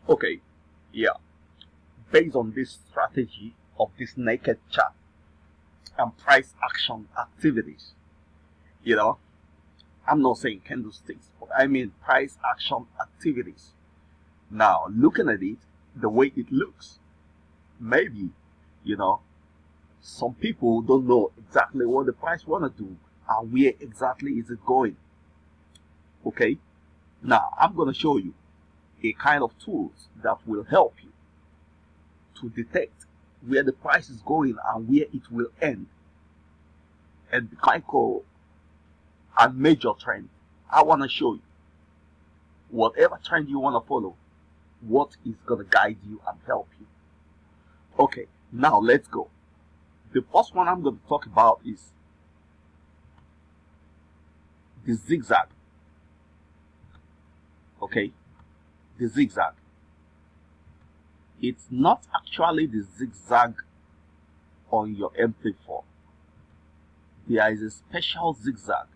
Okay, yeah. Based on this strategy of this naked chart and price action activities, you know, I'm not saying candlesticks, but I mean price action activities. Now, looking at it, the way it looks, maybe, you know, some people don't know exactly what the price want to do and where exactly is it going. Okay, now I'm going to show you a kind of tools that will help you to detect where the price is going and where it will end, and the micro and major trend. I want to show you whatever trend you want to follow, what is going to guide you and help you. Okay, now let's go. The first one I'm going to talk about is the zigzag. Okay, the zigzag. It's not actually the zigzag on your MP4. There is a special zigzag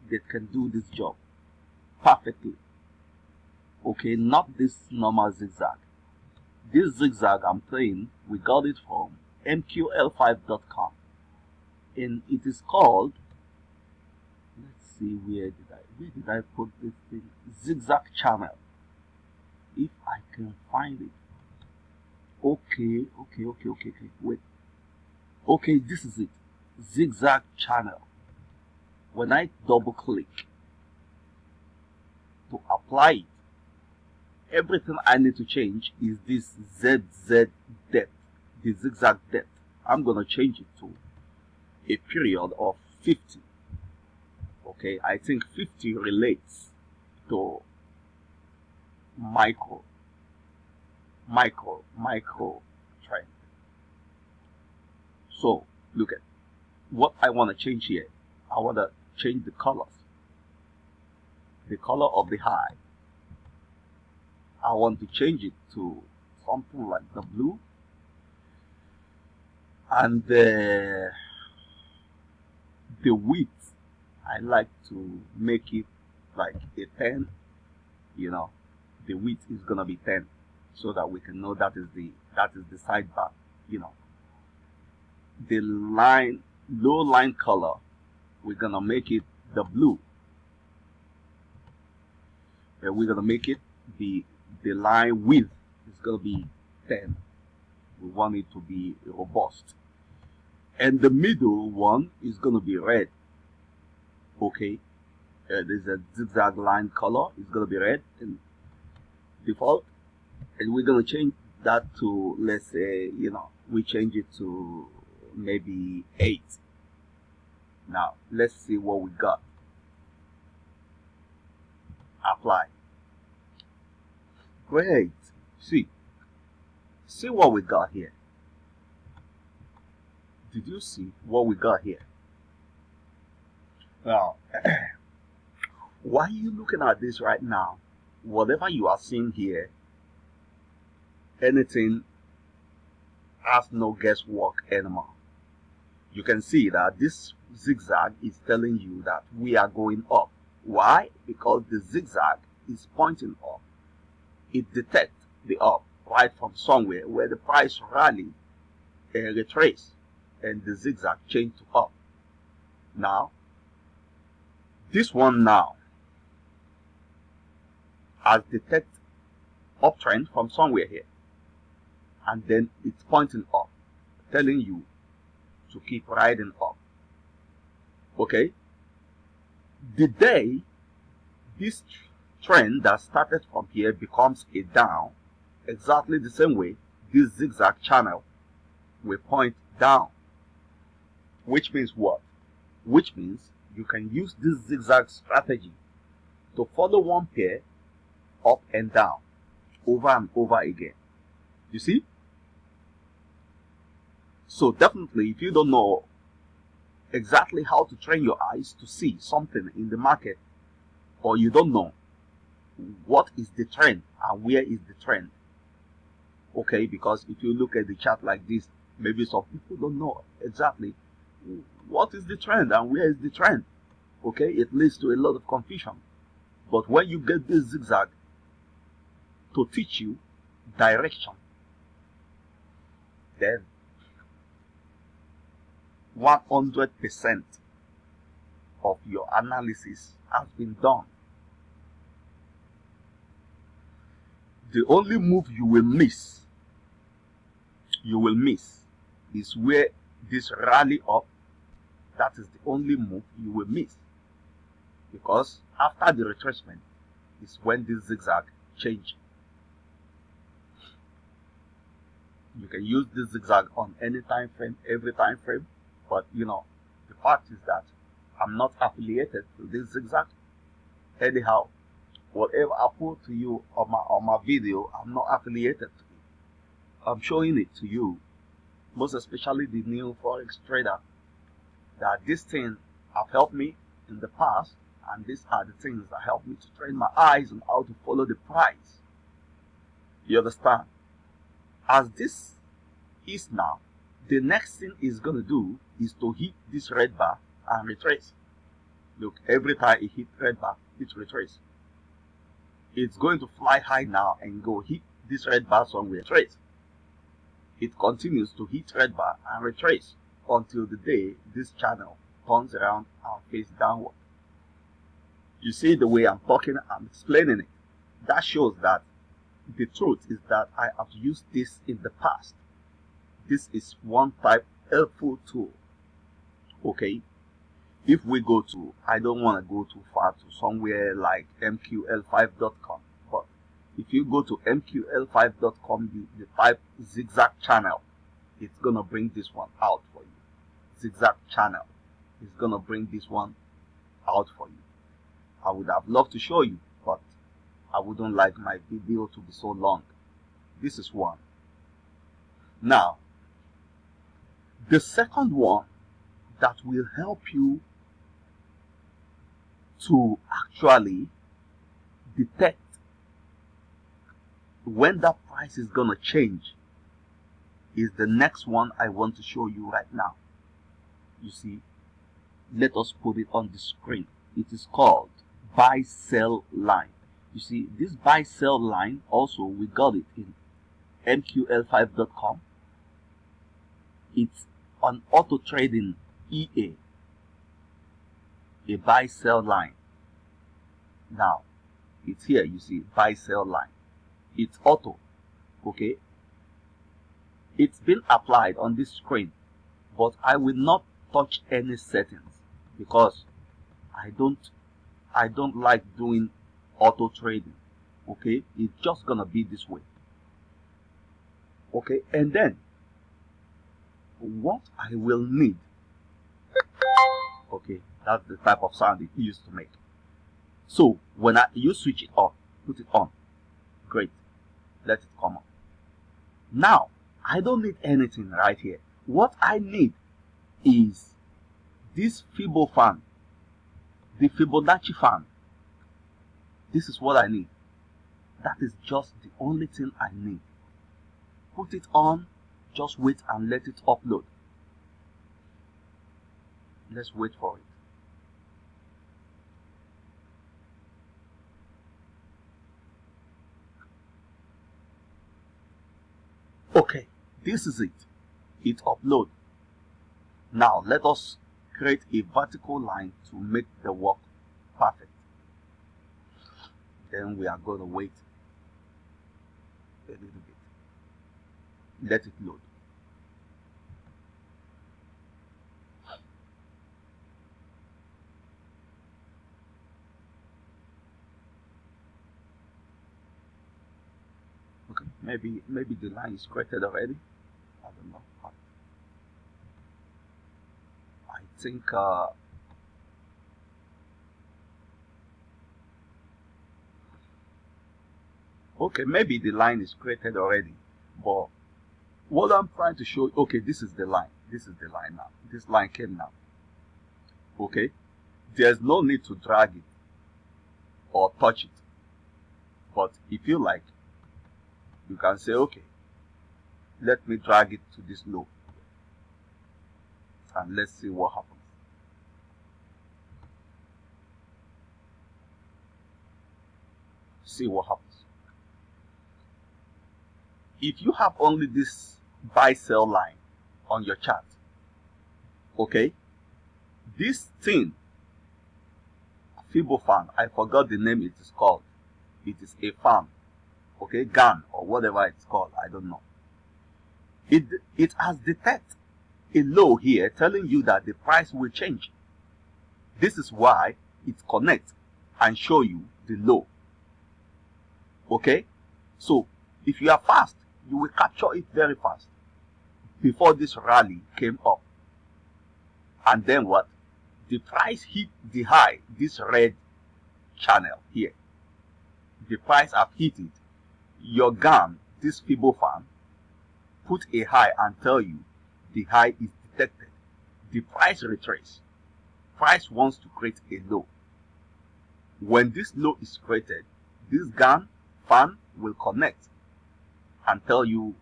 that can do this job perfectly. Okay, not this normal zigzag. This zigzag I'm playing, we got it from mql5.com, and it is called, let's see, where did I put this thing? Zigzag channel. If I can find it. Okay, wait. Okay, this is it. Zigzag channel. When I double click to apply it, everything I need to change is this ZZ depth, the zigzag depth. I'm gonna change it to a period of 50. Okay, I think 50 relates to micro trend. So look at what I want to change here. I want to change the colors, the color of the high. I want to change it to something like the blue, and the width I like to make it like a 10. You know, the width is gonna be 10, so that we can know that is the sidebar. You know, the line, low line color, we're gonna make it the blue, and we're gonna make it the line width is gonna be 10. We want it to be robust, and the middle one is gonna be red. Okay, there's a zigzag line color, it's gonna be red and default, and we're gonna change that to, let's say, you know, we change it to maybe 8. Now let's see what we got. Apply. Great. See what we got here. Did you see what we got here? Now, while you looking at this right now, whatever you are seeing here, anything has no guesswork anymore. You can see that this zigzag is telling you that we are going up. Why? Because the zigzag is pointing up. It detects the up right from somewhere where the price rally and retrace, and the zigzag change to up. Now, this one now has detected uptrend from somewhere here, and then it's pointing up, telling you to keep riding up. Okay, the day this trend that started from here becomes a down, exactly the same way this zigzag channel will point down. Which means what? Which means you can use this zigzag strategy to follow one pair up and down over and over again. You see? So definitely, if you don't know exactly how to train your eyes to see something in the market, or you don't know what is the trend and where is the trend, okay, because if you look at the chart like this, maybe some people don't know exactly what is the trend and where is the trend. Okay, it leads to a lot of confusion. But when you get this zigzag, to teach you direction. Then 100% of your analysis has been done. The only move you will miss is where this rally up. That is the only move you will miss, because after the retracement is when this zigzag change. You can use this zigzag on any time frame, every time frame, but you know, the fact is that I'm not affiliated to this zigzag. Anyhow, whatever I put to you on my video, I'm not affiliated to it. I'm showing it to you, most especially the new Forex trader, that these things have helped me in the past, and these are the things that help me to train my eyes on how to follow the price. You understand? As this is now, the next thing it's going to do is to hit this red bar and retrace. Look, every time it hits red bar, it retraces. It's going to fly high now and go hit this red bar somewhere, retrace. It continues to hit red bar and retrace until the day this channel turns around and face downward. You see the way I'm talking, I'm explaining it. That shows that the truth is that I have used this in the past. This is one type helpful tool. Okay, if we go to, I don't want to go too far, to somewhere like mql5.com, but if you go to mql5.com, you type zigzag channel, it's gonna bring this one out for you. Zigzag channel is gonna bring this one out for you. I would have loved to show you, but I wouldn't like my video to be so long. This is one. Now, the second one that will help you to actually detect when that price is gonna change is the next one I want to show you right now. You see, let us put it on the screen. It is called buy sell line. You see, this buy sell line, also we got it in mql5.com. It's on auto trading EA, a buy sell line. Now it's here, you see, buy sell line. It's auto. Okay, it's been applied on this screen, but I will not touch any settings because I don't like doing auto trading. Okay, it's just gonna be this way. Okay, and then what I will need, okay, that's the type of sound it used to make. So when you switch it on, put it on, great, let it come on. Now I don't need anything right here. What I need is this Fibo fan, the Fibonacci fan. This is what I need. That is just the only thing I need. Put it on, just wait and let it upload. Let's wait for it. Okay, this is it. It upload. Now let us create a vertical line to make the work perfect. Then we are going to wait a little bit. Let it load. Okay, maybe the line is created already. I don't know. I think okay, maybe the line is created already, but what I'm trying to show, okay, this is the line. This is the line now. This line came now. Okay, there's no need to drag it or touch it, but if you like, you can say, okay, let me drag it to this low and let's see what happens. See what happens. if you have only this buy sell line on your chart, okay, this thing, Fibo fan, I forgot the name it is called. It is a fan, okay, gun or whatever it's called, I don't know. It has detected a low here telling you that the price will change. This is why it connects and show you the low. Okay, so if you are fast, you will capture it very fast before this rally came up. And then what? The price hit the high, this red channel here. The price have hit it. Your gun, this Fibo fan, put a high and tell you the high is detected. The price retrace. Price wants to create a low. When this low is created, this gun fan will connect and tell you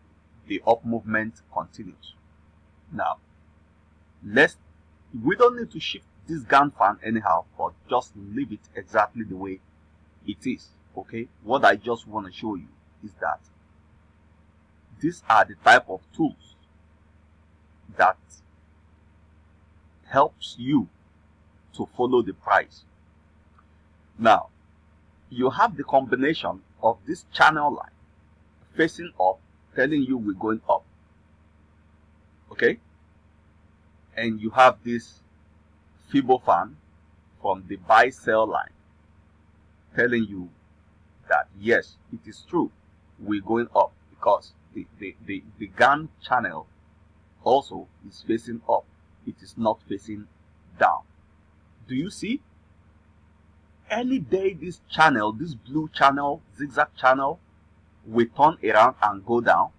the up movement continues. Now, we don't need to shift this gun fan anyhow, but just leave it exactly the way it is. Okay, what I just want to show you is that these are the type of tools that helps you to follow the price. Now, you have the combination of this channel line facing up, telling you we're going up, okay, and you have this Fibo fan from the buy sell line telling you that yes, it is true, we're going up, because the gun channel also is facing up, it is not facing down. Do you see? Any day this channel, this blue channel, zigzag channel, will turn around and go down.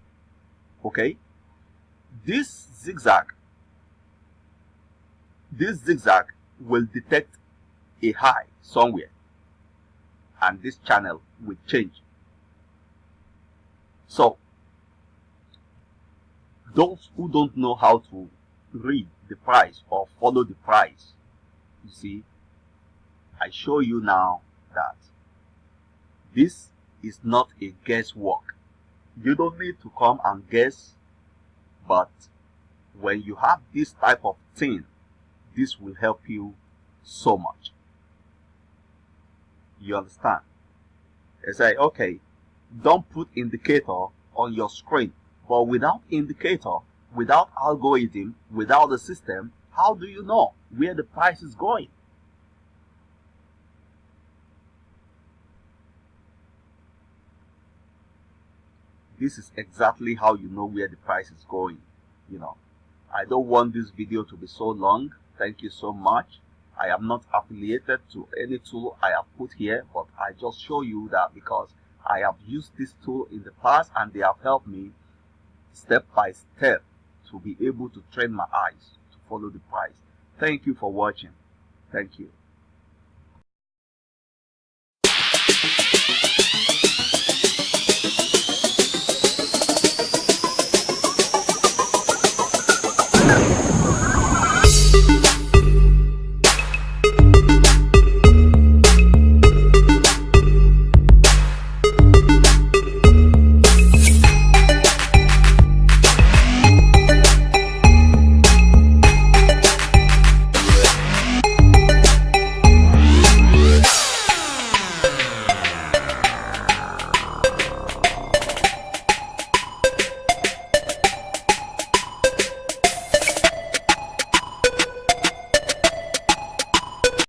Okay, this zigzag will detect a high somewhere, and this channel will change. So those who don't know how to read the price or follow the price, you see, I show you now that this is not a guesswork. You don't need to come and guess, but when you have this type of thing, this will help you so much. You understand? I say, okay, don't put indicator on your screen, but without indicator, without algorithm, without the system, how do you know where the price is going? This is exactly how you know where the price is going. You know, I don't want this video to be so long. Thank you so much. I am not affiliated to any tool I have put here, but I just show you that because I have used this tool in the past and they have helped me step by step to be able to train my eyes to follow the price. Thank you for watching. Thank you.